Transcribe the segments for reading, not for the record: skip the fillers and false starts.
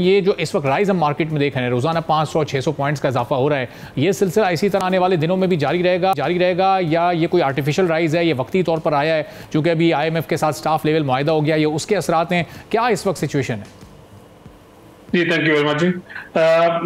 ये जो इस वक्त राइज हम मार्केट में देख रहे हैं, रोजाना 500-600 पॉइंट्स का इजाफा हो रहा है, ये सिलसिला इसी तरह आने वाले दिनों में भी जारी रहेगा या ये कोई आर्टिफिशियल राइज है, ये वक्ती तौर पर आया है क्योंकि अभी IMF के साथ स्टाफ लेवल मुआहिदा हो गया, ये उसके असरात हैं, क्या इस वक्त सिचुएशन है? जी, थैंक यू वेरी मच जी।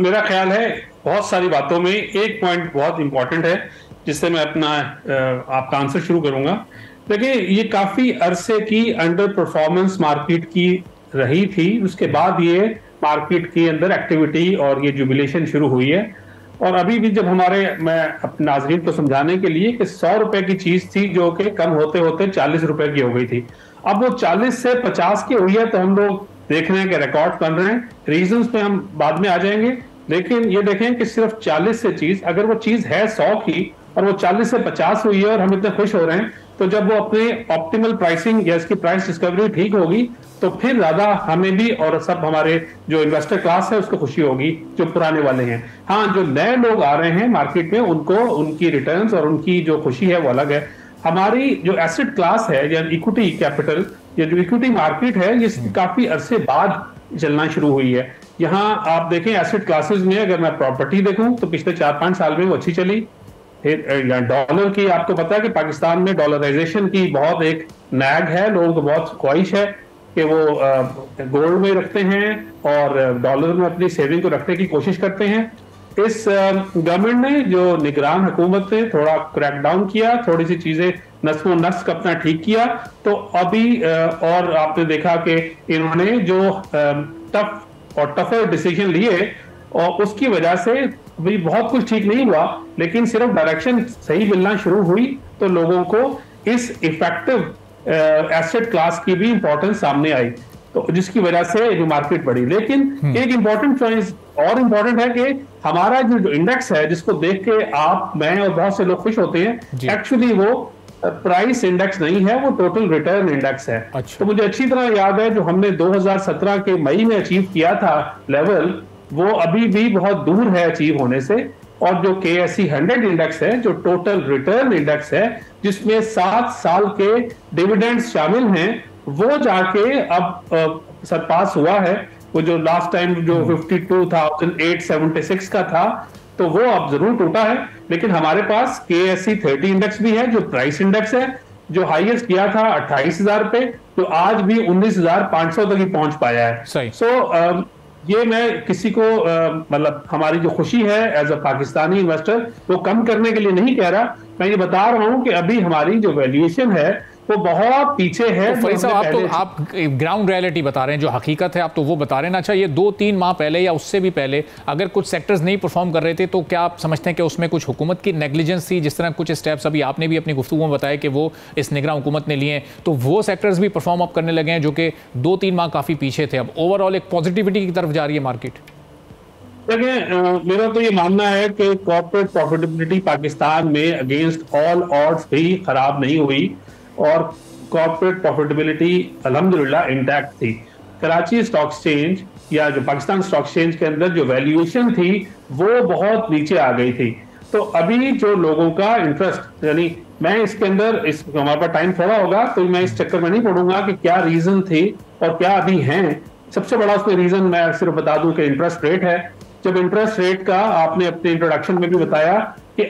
मेरा ख्याल है बहुत सारी बातों में एक पॉइंट बहुत इंपॉर्टेंट है जिससे मैं अपना आपका आंसर शुरू करूंगा। देखिए, ये काफी अरसे की अंडर परफॉर्मेंस मार्केट की रही थी, उसके बाद ये मार्केट के अंदर एक्टिविटी और ये जुबिलेशन शुरू हुई है। और अभी भी जब मैं अपने नाजरीन को समझाने के लिए कि 100 रुपए की चीज थी जो कि कम होते होते 40 रुपए की हो गई थी, अब वो 40 से 50 की हुई है, तो हम लोग देख रहे हैं कि रिकॉर्ड बन रहे हैं। रीजंस पे हम बाद में आ जाएंगे, लेकिन ये देखें कि सिर्फ 40 से चीज, अगर वो चीज है 100 की और वो 40 से 50 हुई है और हम इतने खुश हो रहे हैं, तो जब वो अपने ऑप्टिमल प्राइसिंग या इसकी प्राइस डिस्कवरी ठीक होगी तो फिर ज्यादा हमें भी और सब हमारे जो इन्वेस्टर क्लास है उसको खुशी होगी, जो पुराने वाले हैं। हाँ, जो नए लोग आ रहे हैं मार्केट में, उनको उनकी रिटर्न्स और उनकी जो खुशी है वो अलग है। हमारी जो एसेट क्लास है या इक्विटी कैपिटल या जो इक्विटी मार्केट है, ये काफी अरसे बाद चलना शुरू हुई है। यहाँ आप देखें एसेट क्लासेस में, अगर मैं प्रॉपर्टी देखूं तो पिछले 4-5 साल में वो अच्छी चली। डॉलर की आपको पता है कि पाकिस्तान में डॉलराइजेशन की बहुत एक नैग है, लोगों को बहुत ख्वाहिश है कि वो गोल्ड में रखते हैं और डॉलर में अपनी सेविंग को रखने की कोशिश करते हैं। इस गवर्नमेंट ने, जो निगरान हुकूमत ने थोड़ा क्रैकडाउन किया, थोड़ी सी चीजें नस्म व नस्क अपना ठीक किया, तो अभी और आपने देखा कि इन्होंने जो टफ और टफर डिसीजन लिए और उसकी वजह से भी बहुत कुछ ठीक नहीं हुआ, लेकिन सिर्फ डायरेक्शन सही मिलना शुरू हुई तो लोगों को इस इफेक्टिव एसेट क्लास की भी इंपॉर्टेंस सामने आई, तो जिसकी वजह से जो मार्केट बढ़ी। लेकिन एक इंपॉर्टेंट चॉइस और इंपॉर्टेंट है कि हमारा जो इंडेक्स है, जिसको देख के आप, मैं और बहुत से लोग खुश होते हैं, एक्चुअली वो प्राइस इंडेक्स नहीं है, वो टोटल रिटर्न इंडेक्स है। तो मुझे अच्छी तरह याद है जो हमने 2017 के मई में अचीव किया था लेवल, वो अभी भी बहुत दूर है अचीव होने से। और जो KSE 100 इंडेक्स है, जो टोटल रिटर्न इंडेक्स है, जिसमें 7 साल के डिविडेंड्स शामिल हैं, वो जाके अब सरपास हुआ है। वो जो लास्ट टाइम जो 52,876 का था, तो वो अब जरूर टूटा है। लेकिन हमारे पास KSE 30 इंडेक्स भी है, जो प्राइस इंडेक्स है, जो हाईएस्ट किया था 28,000 पे, तो आज भी 19,500 तक ही पहुंच पाया है। सो ये मैं किसी को मतलब हमारी जो खुशी है एज अ पाकिस्तानी इन्वेस्टर, वो कम करने के लिए नहीं कह रहा, मैं ये बता रहा हूं कि अभी हमारी जो वैल्यूएशन है वो बहुत पीछे है। तो फरीद साहब, आप ग्राउंड रियलिटी बता रहे हैं, जो हकीकत है आप तो वो बता रहे हैं ना। अच्छा, ये 2-3 माह पहले या उससे भी पहले अगर कुछ सेक्टर्स नहीं परफॉर्म कर रहे थे, तो क्या आप समझते हैं कि उसमें कुछ हुकूमत की नेग्लिजेंस थी? जिस तरह कुछ स्टेप्स अभी आपने भी अपनी गुफ्तगू में बताया कि वो इस निगरान हुकूमत ने लिए हैं, तो वो सेक्टर्स भी परफॉर्म अप करने लगे हैं जो कि 2-3 माह काफ़ी पीछे थे। अब ओवरऑल एक पॉजिटिविटी की तरफ जा रही है मार्केट। देखिए, मेरा तो ये मानना है कि कॉर्पोरेट प्रॉफिटेबिलिटी पाकिस्तान में अगेंस्ट ऑल ऑड्स भी खराब नहीं हुई और कॉर्पोरेट प्रॉफिटेबिलिटी अल्हम्दुलिल्लाह इंटैक्ट थी। कराची स्टॉक एक्सचेंज या जो पाकिस्तान स्टॉक एक्सचेंज के अंदर जो वैल्यूएशन थी वो बहुत नीचे आ गई थी। तो अभी जो लोगों का इंटरेस्ट, यानी मैं इसके अंदर, इस हमारे पास टाइम थोड़ा होगा तो मैं इस चक्कर में नहीं पढ़ूंगा कि क्या रीजन थी और क्या अभी हैं। सबसे बड़ा उसमें रीजन मैं सिर्फ बता दूं कि इंटरेस्ट रेट है। जब इंटरेस्ट रेट का आपने अपने इंट्रोडक्शन में भी बताया कि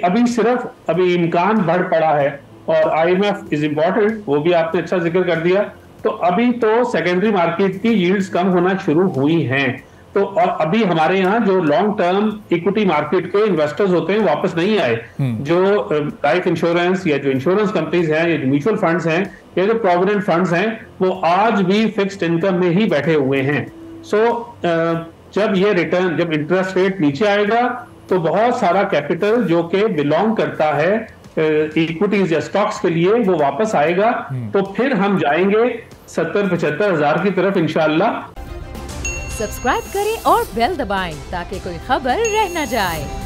अभी इम्कान बढ़ पड़ा है और IMF इज इम्पोर्टेंट, वो भी आपने अच्छा जिक्र कर दिया। तो अभी तो सेकेंडरी मार्केट की यील्ड्स कम होना शुरू हुई हैं, तो और अभी हमारे यहाँ जो लॉन्ग टर्म इक्विटी मार्केट के इन्वेस्टर्स होते हैं वापस नहीं आए। जो लाइफ इंश्योरेंस या जो इंश्योरेंस कंपनीज हैं या जो म्यूचुअल फंड्स हैं या जो प्रोविडेंट फंड्स हैं, वो आज भी फिक्स्ड इनकम में ही बैठे हुए हैं। जब इंटरेस्ट रेट नीचे आएगा तो बहुत सारा कैपिटल जो कि बिलोंग करता है इक्विटीज या स्टॉक्स के लिए, वो वापस आएगा। तो फिर हम जाएंगे 70-75 हजार की तरफ इंशाअल्लाह। सब्सक्राइब करें और बेल दबाएं ताकि कोई खबर रह न जाए।